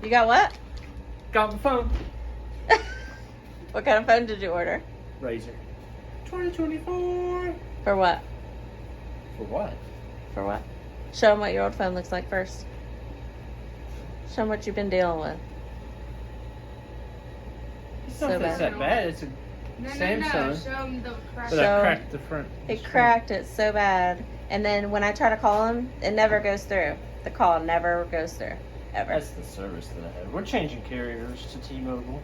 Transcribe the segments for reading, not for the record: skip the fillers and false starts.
You got what? Got my phone. What kind of phone did you order? RAZR. 2024. For what? For what? For what? Show them what your old phone looks like first. Show them what you've been dealing with. It's So not bad. that bad. It's a Samsung. Show them the crack. But So- I cracked the front. It cracked it so bad. And then when I try to call him, it never goes through. The call never goes through. Ever. That's the service that I had. We're changing carriers to T-Mobile.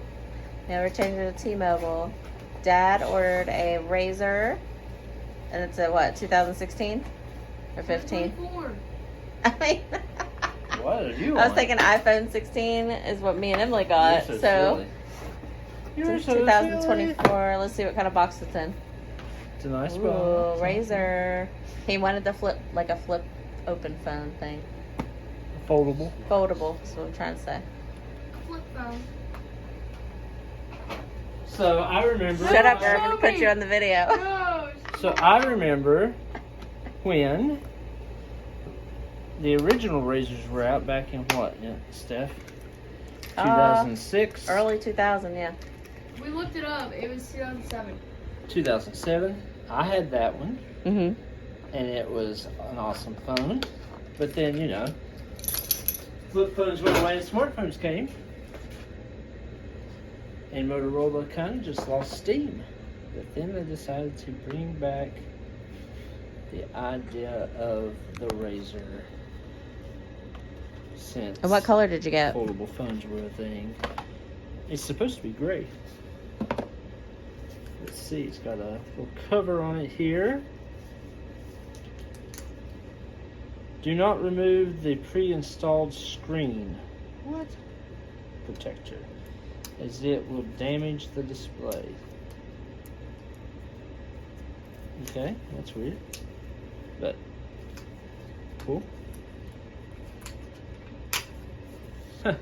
Yeah, we're changing to T-Mobile. Dad ordered a RAZR. And it's a what, 2016? Or 15? 24. I mean, What are you I was on? thinking iPhone 16 is what me and Emily got. You're So, You're it's so 2024. Let's see what kind of box it's in. It's a nice Ooh, box. RAZR. He wanted the flip open phone thing. Foldable. Foldable, that's what I'm trying to say. Flip phone. So I remember. Shut up, Show Irvin, put me. you on the video. No. So I remember when the original RAZRs were out back in what, Steph? 2006? Early 2000, yeah. We looked it up. It was 2007. 2007. I had that one, Mm-hmm. and it was an awesome phone. But then, flip phones went away and smartphones came. And Motorola kind of just lost steam. But then they decided to bring back the idea of the RAZR. Since And what color did you get? foldable phones were a thing. It's supposed to be gray. Let's see, it's got a little cover on it here. Do not remove the pre-installed screen. What? Protector, as it will damage the display. Okay, that's weird, but cool. Huh.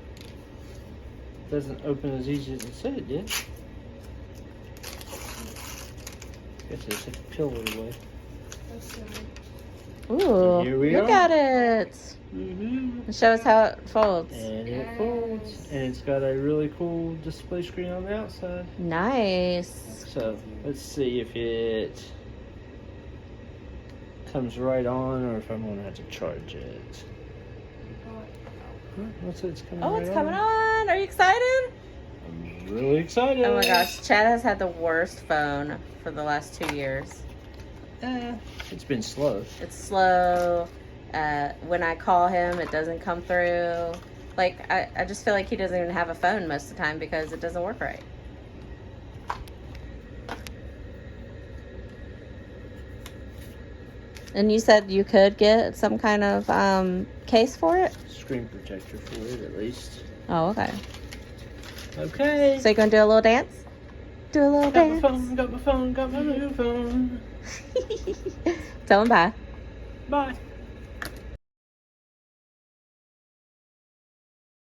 Doesn't open as easy as it said it did. Guess I just have to peel it away. That's good. Ooh, Here we look are. at it. Mm-hmm. Show us how it folds. And it Yes. folds. And it's got a really cool display screen on the outside. Nice. So let's see if it comes right on or if I'm going to have to charge it. Looks like it's coming Oh, right it's coming on. Are you excited? I'm really excited. Oh my gosh, Chad has had the worst phone for the last 2 years. It's been slow. It's slow. When I call him, it doesn't come through. Like, I just feel like he doesn't even have a phone most of the time because it doesn't work right. And you said you could get some kind of case for it? Screen protector for it at least. Oh, okay. Okay. So you gonna do a little dance? Do a little Got my dance? phone, got my phone, got my new phone. Tell him bye. Bye.